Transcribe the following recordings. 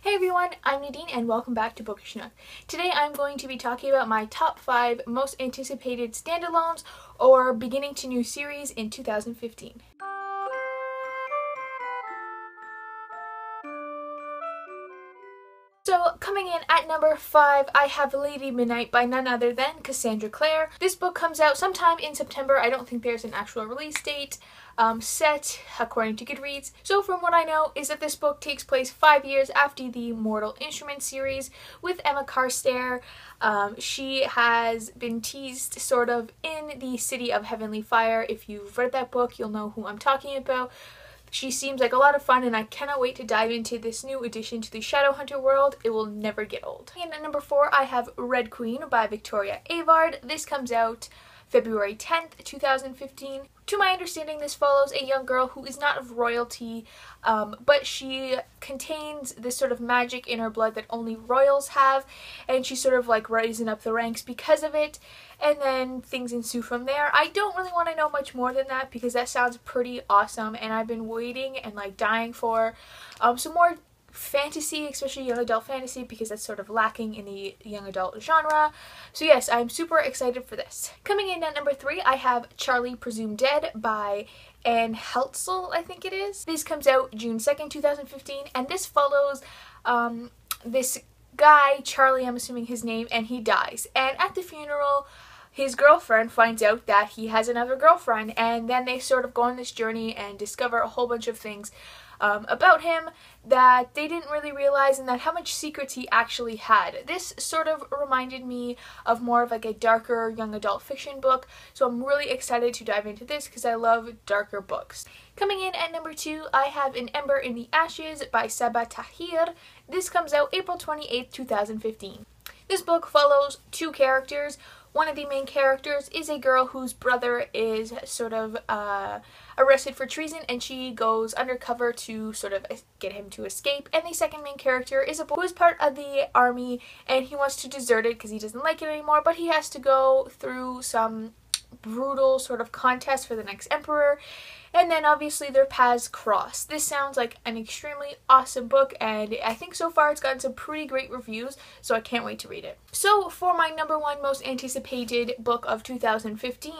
Hey everyone, I'm Nadine and welcome back to Bookish Nook. Today I'm going to be talking about my top 5 most anticipated standalones or beginning to new series in 2015. So coming in at number 5, I have Lady Midnight by none other than Cassandra Clare. This book comes out sometime in September. I don't think there's an actual release date set according to Goodreads. So from what I know is that this book takes place 5 years after the Mortal Instruments series with Emma Carstairs. She has been teased sort of in the City of Heavenly Fire. If you've read that book, you'll know who I'm talking about. She seems like a lot of fun and I cannot wait to dive into this new addition to the Shadowhunter world. It will never get old. And at number 4 I have Red Queen by Victoria Avard. This comes out February 10th, 2015. To my understanding, this follows a young girl who is not of royalty, but she contains this sort of magic in her blood that only royals have, and she's sort of like rising up the ranks because of it, and then things ensue from there. I don't really want to know much more than that because that sounds pretty awesome, and I've been waiting and like dying for some more fantasy, especially young adult fantasy, because that's sort of lacking in the young adult genre. So yes, I'm super excited for this. Coming in at number 3, I have Charlie Presumed Dead by Anne Heltzel, I think it is. This comes out June 2nd, 2015, and this follows this guy, Charlie, I'm assuming his name, and he dies. And at the funeral, his girlfriend finds out that he has another girlfriend, and then they sort of go on this journey and discover a whole bunch of things about him that they didn't really realize, and that how much secrets he actually had. This sort of reminded me of more of like a darker young adult fiction book, so I'm really excited to dive into this because I love darker books. Coming in at number 2, I have An Ember in the Ashes by SABAA TAHIR. This comes out April 28th, 2015. This book follows 2 characters. One of the main characters is a girl whose brother is sort of arrested for treason, and she goes undercover to sort of get him to escape. And the second main character is a boy who is part of the army, and he wants to desert it because he doesn't like it anymore, but he has to go through some brutal sort of contest for the next emperor, and then obviously their paths cross. This sounds like an extremely awesome book, and I think so far it's gotten some pretty great reviews, so I can't wait to read it. So for my number 1 most anticipated book of 2015,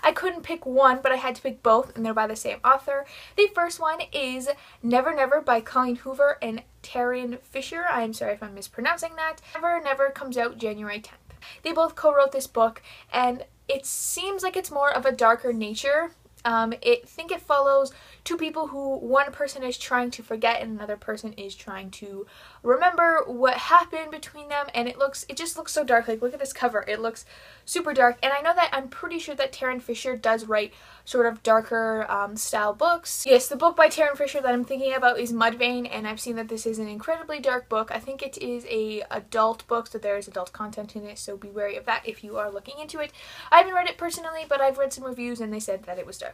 I couldn't pick one, but I had to pick both, and they're by the same author. The first one is Never Never by COLLEEN Hoover and Taryn Fisher. I'm sorry if I'm mispronouncing that. Never Never comes out January 10th. They both co-wrote this book, and it seems like it's more of a darker nature. I think it follows 2 people who one person is trying to forget and another person is trying to remember what happened between them, and it just looks so dark. Like, look at this cover, it looks super dark, and I know that I'm pretty sure that Taryn Fisher does write sort of darker style books. Yes, the book by Taryn Fisher that I'm thinking about is Mudvayne, and I've seen that this is an incredibly dark book. I think it is a adult book, so there is adult content in it, so be wary of that if you are looking into it. I haven't read it personally, but I've read some reviews and they said that it was darker.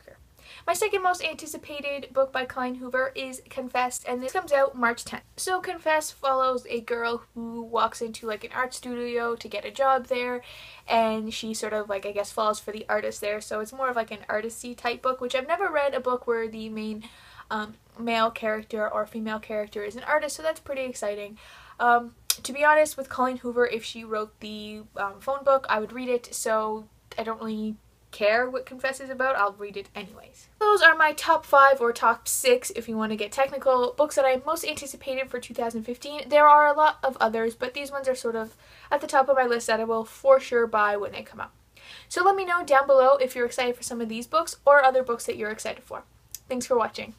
My second most anticipated book by COLLEEN Hoover is Confess, and this comes out March 10th. So Confess follows a girl who walks into like an art studio to get a job there, and she sort of like, I guess, falls for the artist there, so it's more of like an artisty type book, which I've never read a book where the main male character or female character is an artist, so that's pretty exciting. To be honest, with COLLEEN Hoover, if she wrote the phone book, I would read it, so I don't really care what Confess is about. I'll read it anyways. Those are my top 5 or top 6 if you want to get technical books that I most anticipated for 2015. There are a lot of others, but these ones are sort of at the top of my list that I will for sure buy when they come out. So let me know down below if you're excited for some of these books or other books that you're excited for. Thanks for watching.